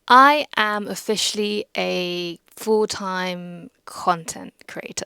I am officially a full-time content creator.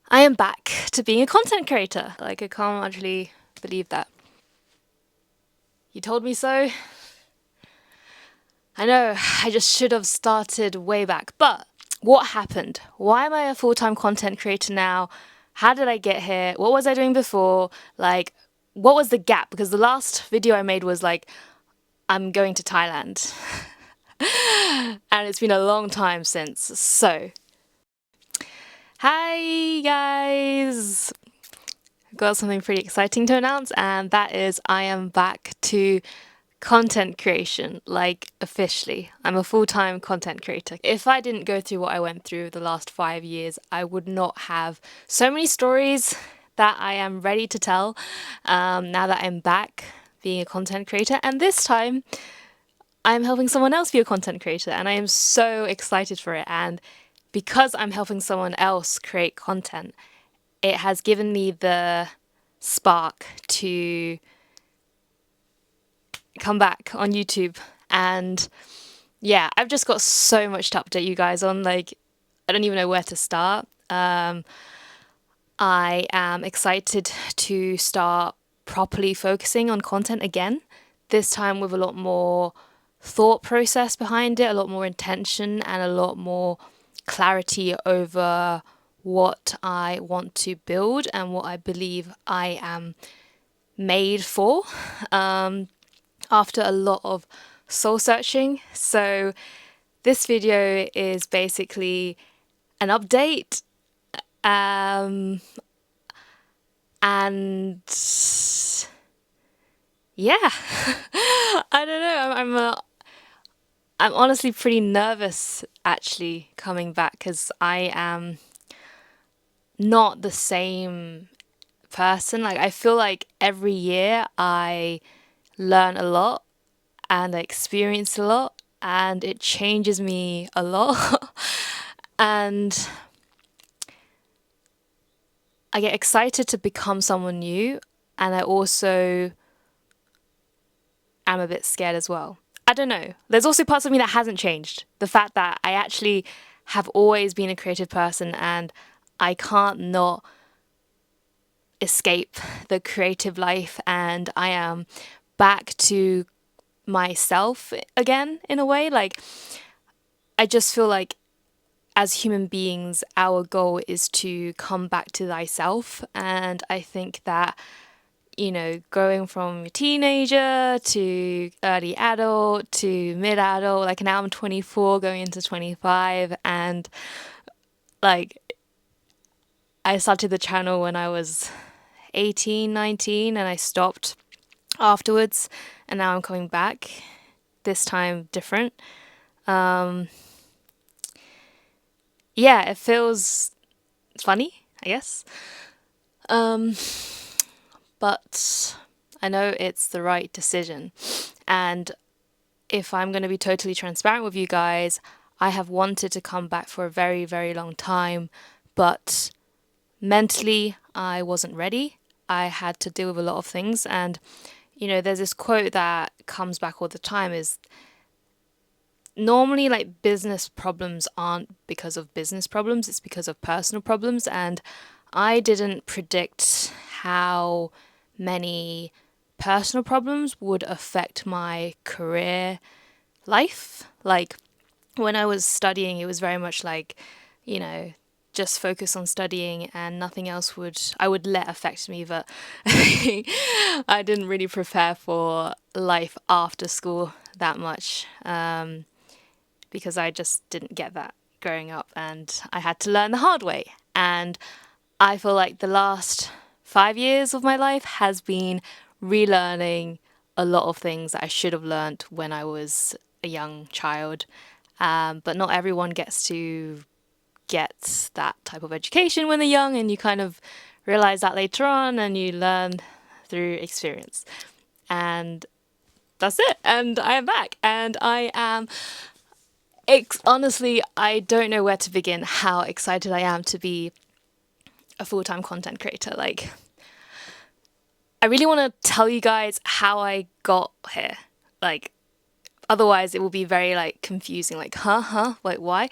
I am back to being a content creator. I can't actually believe that. You told me so. I know, I just should have started way back. But what happened? Why am I a full-time content creator now? How did I get here? What was I doing before? What was the gap? Because the last video I made was I'm going to Thailand. And it's been a long time since. So, hi guys! I've got something pretty exciting to announce, and that is I am back to content creation, officially. I'm a full-time content creator. If I didn't go through what I went through the last 5 years, I would not have so many stories that I am ready to tell now that I'm back being a content creator. And this time, I'm helping someone else be a content creator, and I am so excited for it. And because I'm helping someone else create content, it has given me the spark to come back on YouTube. And yeah, I've just got so much to update you guys on. I don't even know where to start. I am excited to start properly focusing on content again, this time with a lot more thought process behind it, a lot more intention, and a lot more clarity over what I want to build and what I believe I am made for, after a lot of soul searching. So this video is basically an update, and yeah, I don't know. I'm honestly pretty nervous actually coming back, because I am not the same person. I feel like every year I learn a lot and I experience a lot, and it changes me a lot. And I get excited to become someone new, and I also am a bit scared as well. I don't know. There's also parts of me that hasn't changed. The fact that I actually have always been a creative person, and I can't not escape the creative life, and I am back to myself again in a way. I just feel like as human beings, our goal is to come back to thyself. And I think that, going from teenager to early adult to mid adult, now I'm 24 going into 25, and I started the channel when I was 18, 19, and I stopped afterwards, and now I'm coming back, this time different. Yeah, it feels funny, I guess. But I know it's the right decision. And if I'm going to be totally transparent with you guys, I have wanted to come back for a very, very long time, but mentally I wasn't ready. I had to deal with a lot of things, and there's this quote that comes back all the time, is normally business problems aren't because of business problems, it's because of personal problems. And I didn't predict how many personal problems would affect my career life. When I was studying, it was very much just focus on studying and nothing else I would let affect me. But I didn't really prepare for life after school that much, because I just didn't get that growing up, and I had to learn the hard way. And I feel like the last 5 years of my life has been relearning a lot of things that I should have learned when I was a young child. But not everyone gets to get that type of education when they're young, and you kind of realize that later on, and you learn through experience. And that's it. And I am back, and I am honestly, I don't know where to begin how excited I am to be a full-time content creator. I really want to tell you guys how I got here. Like, otherwise it will be very like confusing, like like why?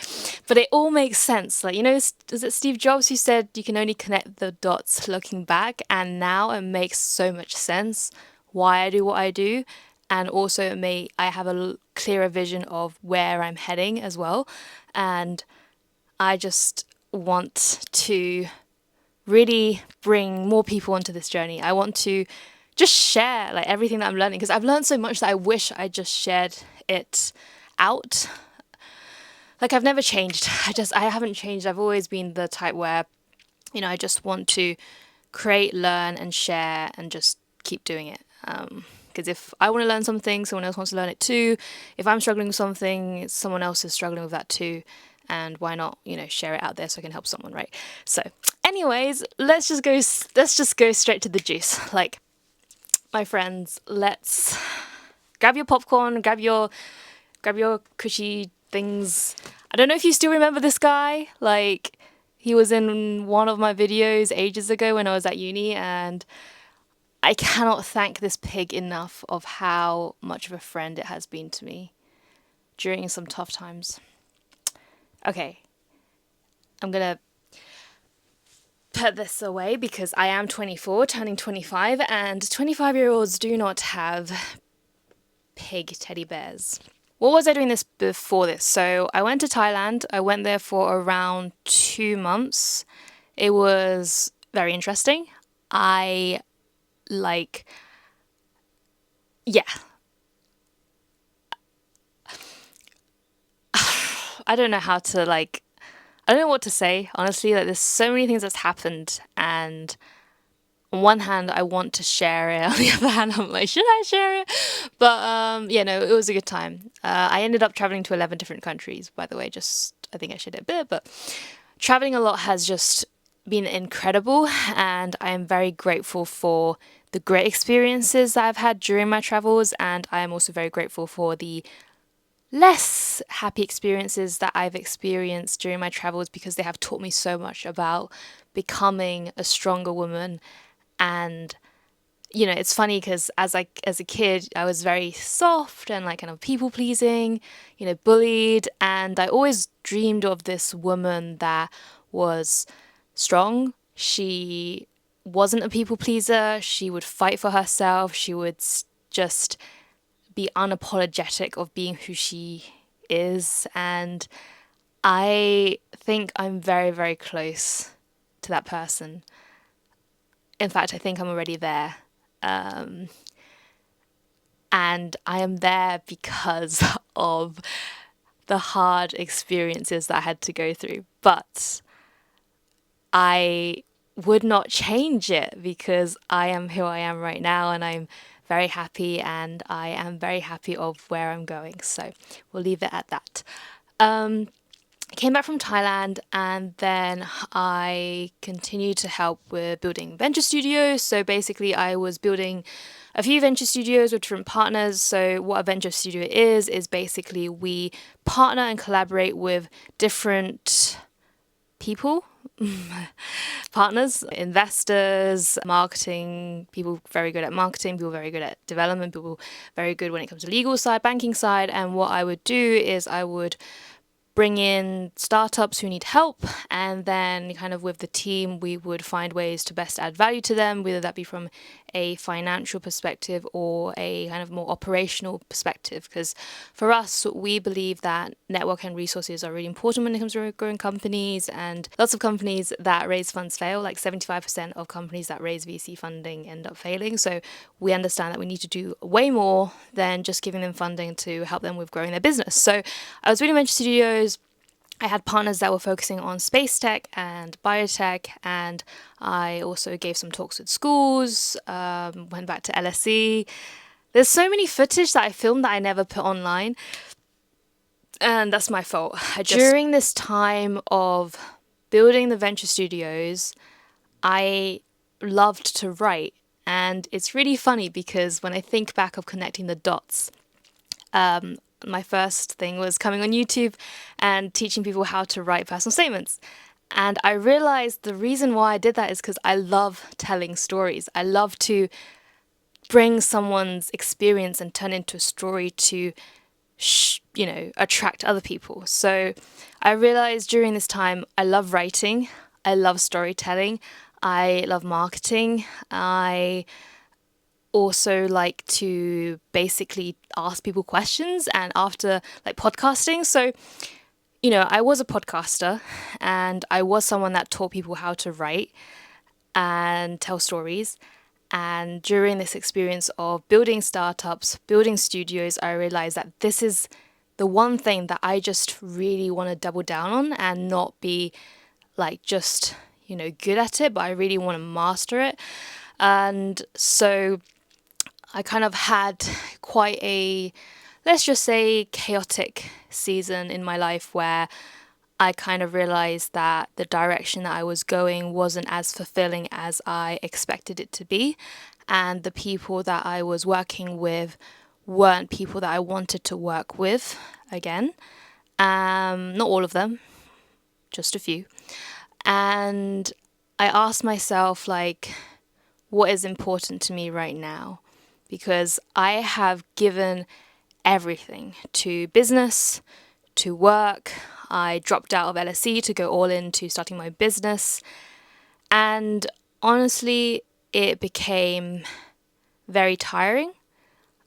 But it all makes sense. Like, is it Steve Jobs who said you can only connect the dots looking back? And now it makes so much sense why I do what I do, and also I have a clearer vision of where I'm heading as well. And I just want to really bring more people onto this journey. I want to just share like everything that I'm learning, because I've learned so much that I wish I just shared it out. Like, I've never changed. I haven't changed. I've always been the type where, I just want to create, learn, and share, and just keep doing it. Because if I want to learn something, someone else wants to learn it too. If I'm struggling with something, someone else is struggling with that too. And why not, share it out there so I can help someone, right? So, anyways, let's just go straight to the juice. Like, my friends, let's grab your popcorn, grab your cushy things. I don't know if you still remember this guy. Like, he was in one of my videos ages ago when I was at uni, and I cannot thank this pig enough of how much of a friend it has been to me during some tough times. Okay, I'm gonna put this away because I am 24, turning 25, and 25-year-olds do not have pig teddy bears. What was I doing this before this? So I went to Thailand. I went there for around 2 months. It was very interesting. I don't know how to I don't know what to say, honestly. Like, there's so many things that's happened, and on one hand I want to share it, on the other hand I'm like, should I share it? But no, it was a good time. I ended up traveling to 11 different countries, by the way. Just, I think I shared it a bit, but traveling a lot has just been incredible, and I am very grateful for the great experiences that I've had during my travels, and I am also very grateful for the less happy experiences that I've experienced during my travels, because they have taught me so much about becoming a stronger woman. And it's funny because as a kid, I was very soft and like kind of people pleasing, bullied, and I always dreamed of this woman that was strong. She wasn't a people pleaser. She would fight for herself. She would just be unapologetic of being who she is. And I think I'm very, very close to that person. In fact, I think I'm already there. And I am there because of the hard experiences that I had to go through. But I would not change it, because I am who I am right now, and I'm very happy, and I am very happy of where I'm going. So we'll leave it at that. I came back from Thailand, and then I continued to help with building venture studios. So basically, I was building a few venture studios with different partners. So what a venture studio is basically we partner and collaborate with different people, partners, investors, marketing, people very good at marketing, people very good at development, people very good when it comes to legal side, banking side. And what I would do is I would bring in startups who need help, and then kind of with the team we would find ways to best add value to them, whether that be from a financial perspective or a kind of more operational perspective. Because for us, we believe that network and resources are really important when it comes to growing companies, and lots of companies that raise funds fail. Like 75% of companies that raise VC funding end up failing. So we understand that we need to do way more than just giving them funding to help them with growing their business. So I was building venture studios. I had partners that were focusing on space tech and biotech, and I also gave some talks with schools, went back to LSE. There's so many footage that I filmed that I never put online, and that's my fault. During this time of building the venture studios, I loved to write, and it's really funny because when I think back of connecting the dots, my first thing was coming on YouTube and teaching people how to write personal statements. And I realized the reason why I did that is because I love telling stories. I love to bring someone's experience and turn it into a story to attract other people. So I realized during this time I love writing, I love storytelling, I love marketing, I also like to basically ask people questions and after like podcasting. So, I was a podcaster and I was someone that taught people how to write and tell stories. And during this experience of building startups, building studios, I realized that this is the one thing that I just really want to double down on and not be like just, good at it, but I really want to master it. And so I kind of had quite a, let's just say, chaotic season in my life where I kind of realized that the direction that I was going wasn't as fulfilling as I expected it to be. And the people that I was working with weren't people that I wanted to work with again. Not all of them, just a few. And I asked myself, like, what is important to me right now? Because I have given everything to business, to work. I dropped out of LSE to go all into starting my business. And honestly, it became very tiring.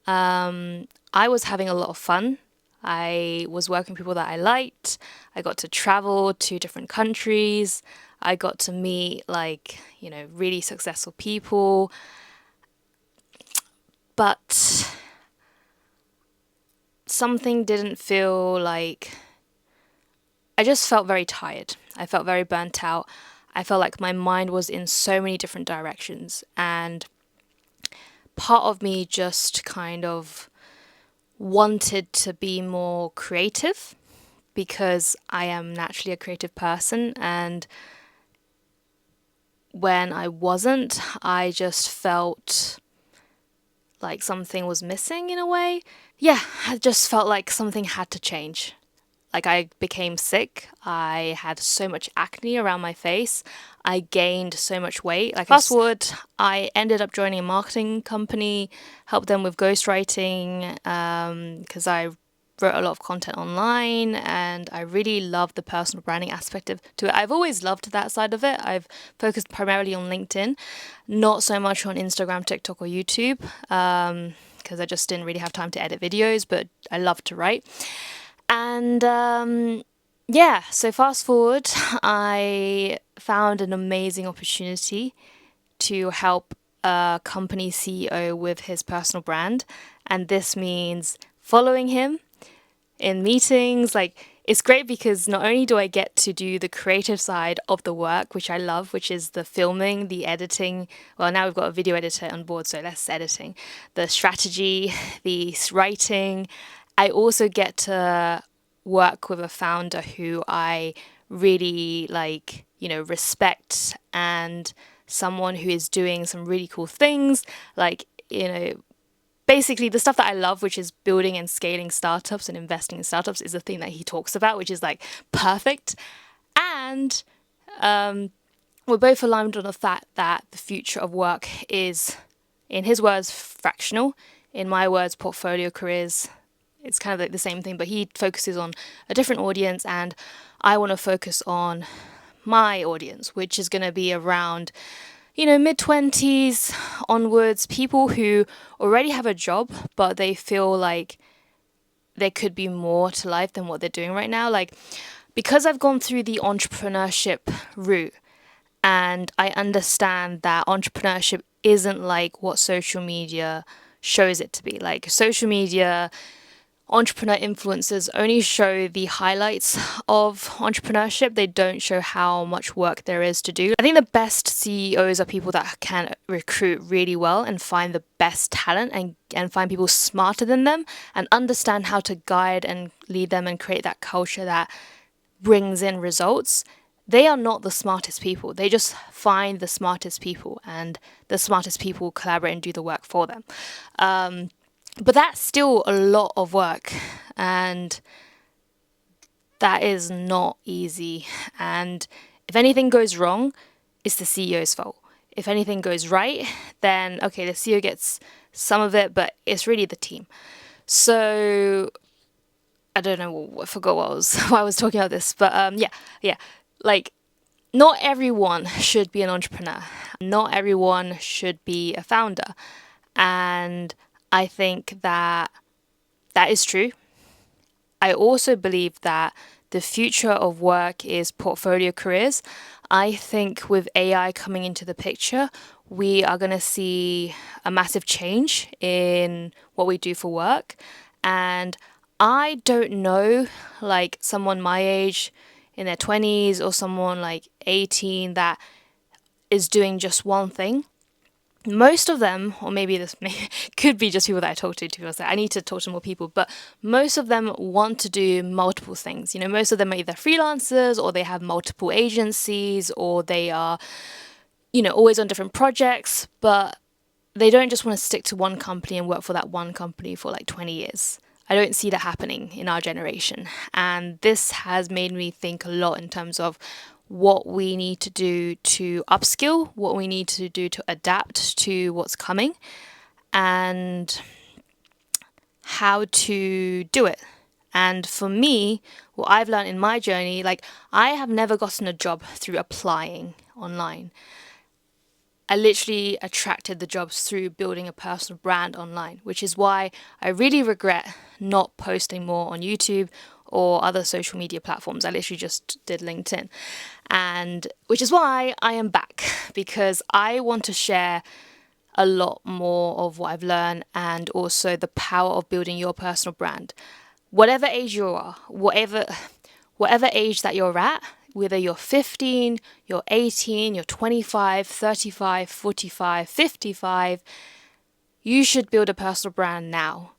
I was having a lot of fun. I was working with people that I liked. I got to travel to different countries. I got to meet really successful people. But something didn't feel like, I just felt very tired. I felt very burnt out. I felt like my mind was in so many different directions. And part of me just kind of wanted to be more creative because I am naturally a creative person. And when I wasn't, I just felt like something was missing in a way. Yeah, I just felt like something had to change. Like I became sick. I had so much acne around my face. I gained so much weight. Like fast forward, I ended up joining a marketing company, helped them with ghostwriting because I wrote a lot of content online and I really loved the personal branding aspect to it. I've always loved that side of it. I've focused primarily on LinkedIn, not so much on Instagram, TikTok or YouTube because I just didn't really have time to edit videos, but I love to write. And so fast forward, I found an amazing opportunity to help a company CEO with his personal brand. And this means following him in meetings. Like, it's great because not only do I get to do the creative side of the work, which I love, which is the filming, the editing. Well, now we've got a video editor on board, so less editing. The strategy, the writing. I also get to work with a founder who I really respect and someone who is doing some really cool things. Basically the stuff that I love, which is building and scaling startups and investing in startups, is the thing that he talks about, which is like perfect. And we're both aligned on the fact that the future of work is, in his words, fractional. In my words, portfolio careers. It's kind of like the same thing, but he focuses on a different audience and I want to focus on my audience, which is going to be around mid-20s onwards, people who already have a job, but they feel like there could be more to life than what they're doing right now. Like, because I've gone through the entrepreneurship route and I understand that entrepreneurship isn't like what social media shows it to be. Like, social media entrepreneur influencers only show the highlights of entrepreneurship. They don't show how much work there is to do. I think the best CEOs are people that can recruit really well and find the best talent and find people smarter than them and understand how to guide and lead them and create that culture that brings in results. They are not the smartest people. They just find the smartest people and the smartest people collaborate and do the work for them. But that's still a lot of work and that is not easy. And if anything goes wrong, it's the CEO's fault. If anything goes right, then okay, the CEO gets some of it, but it's really the team. So I don't know, I forgot why I was talking about this, but yeah, like not everyone should be an entrepreneur. Not everyone should be a founder. And I think that that is true. I also believe that the future of work is portfolio careers. I think with AI coming into the picture, we are going to see a massive change in what we do for work. And I don't know, like someone my age in their 20s or someone like 18 that is doing just one thing. Most of them, or maybe this could be just people that I talk to be honest. I need to talk to more people, but most of them want to do multiple things. Most of them are either freelancers or they have multiple agencies or they are, always on different projects, but they don't just want to stick to one company and work for that one company for like 20 years. I don't see that happening in our generation. And this has made me think a lot in terms of what we need to do to upskill, what we need to do to adapt to what's coming, and how to do it. And for me, what I've learned in my journey, like I have never gotten a job through applying online. I literally attracted the jobs through building a personal brand online, which is why I really regret not posting more on YouTube or other social media platforms. I literally just did LinkedIn. And which is why I am back, because I want to share a lot more of what I've learned and also the power of building your personal brand. Whatever age you are, whatever age that you're at, whether you're 15, you're 18, you're 25, 35, 45, 55, you should build a personal brand now.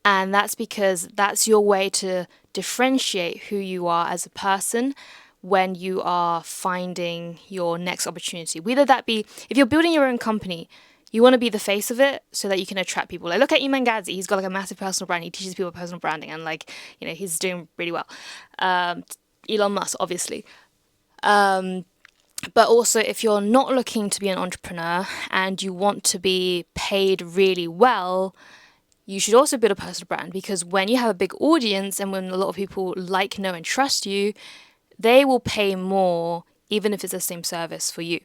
And that's because that's your way to differentiate who you are as a person when you are finding your next opportunity. Whether that be, if you're building your own company, you want to be the face of it so that you can attract people. Like, look at Iman Gadzhi. He's got like a massive personal brand. He teaches people personal branding and he's doing really well. Elon Musk, obviously. But also, if you're not looking to be an entrepreneur and you want to be paid really well, you should also build a personal brand, because when you have a big audience and when a lot of people like, know, and trust you, they will pay more even if it's the same service for you,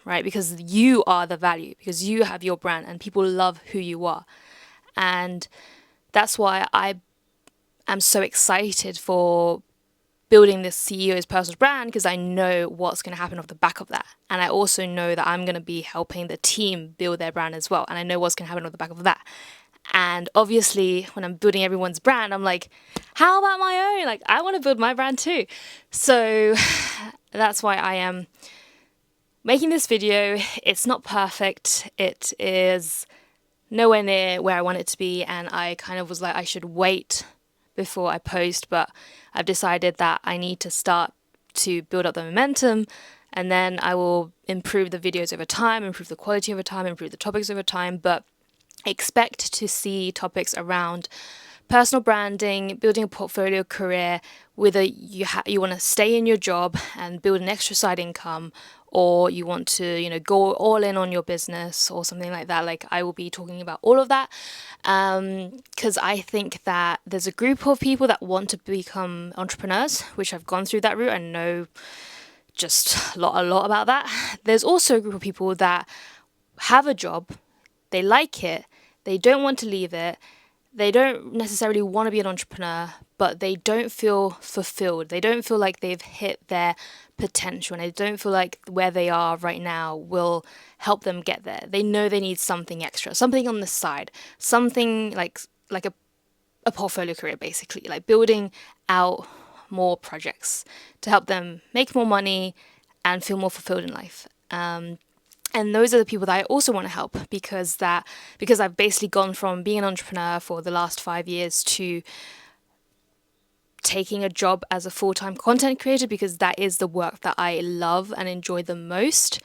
right? Because you are the value, because you have your brand and people love who you are. And that's why I am so excited for building this CEO's personal brand, because I know what's going to happen off the back of that. And I also know that I'm going to be helping the team build their brand as well. And I know what's going to happen off the back of that. And obviously, when I'm building everyone's brand, I'm like, how about my own? Like, I want to build my brand too. So that's why I am making this video. It's not perfect. It is nowhere near where I want it to be. And I kind of was like, I should wait before I post, but I've decided that I need to start to build up the momentum, and then I will improve the videos over time, improve the quality over time, improve the topics over time. But expect to see topics around personal branding, building a portfolio career, whether you want to stay in your job and build an extra side income, or you want to, go all in on your business or something like that. Like, I will be talking about all of that, because I think that there's a group of people that want to become entrepreneurs, which I've gone through that route and know just a lot about that. There's also a group of people that have a job, they like it, they don't want to leave it, they don't necessarily want to be an entrepreneur, but they don't feel fulfilled. They don't feel like they've hit their potential, and they don't feel like where they are right now will help them get there. They know they need something extra, something on the side, something like a portfolio career, basically, like building out more projects to help them make more money and feel more fulfilled in life. And those are the people that I also want to help, because I've basically gone from being an entrepreneur for the last 5 years to taking a job as a full-time content creator, because that is the work that I love and enjoy the most.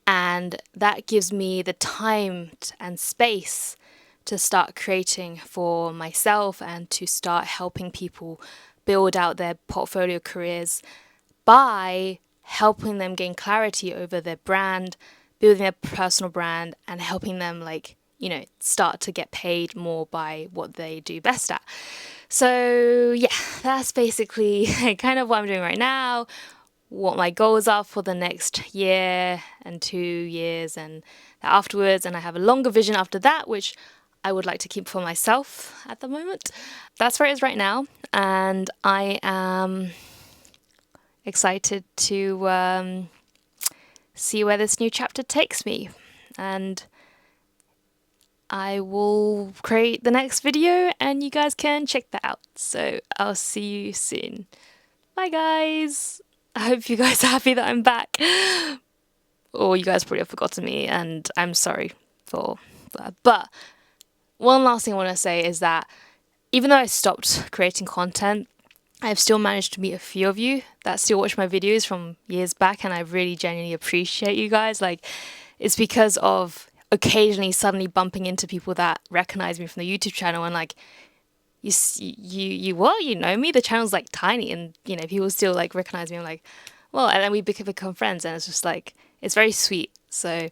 And that gives me the time and space to start creating for myself and to start helping people build out their portfolio careers by helping them gain clarity over their brand, building their personal brand, and helping them start to get paid more by what they do best at. So yeah, that's basically kind of what I'm doing right now, what my goals are for the next year and 2 years and afterwards. And I have a longer vision after that, which I would like to keep for myself at the moment. That's where it is right now. And I am excited to see where this new chapter takes me. And I will create the next video and you guys can check that out. So I'll see you soon. Bye guys! I hope you guys are happy that I'm back. Or you guys probably have forgotten me and I'm sorry for that. But one last thing I want to say is that even though I stopped creating content, I've still managed to meet a few of you that still watch my videos from years back, and I really genuinely appreciate you guys. Like, it's because of occasionally suddenly bumping into people that recognize me from the YouTube channel and like, you what? You know me? The channel's like tiny and people still like recognize me. I'm like, well, and then we become friends and it's just like, it's very sweet. So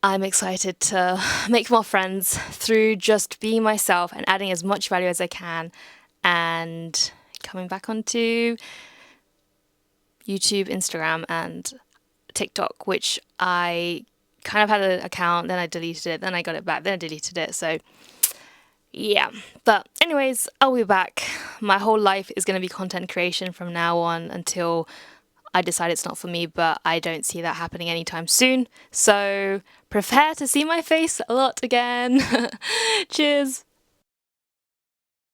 I'm excited to make more friends through just being myself and adding as much value as I can and coming back onto YouTube, Instagram, and TikTok, which I kind of had an account, then I deleted it, then I got it back, then I deleted it. So yeah, but anyways, I'll be back. My whole life is going to be content creation from now on until I decide it's not for me, but I don't see that happening anytime soon. So prepare to see my face a lot again. Cheers.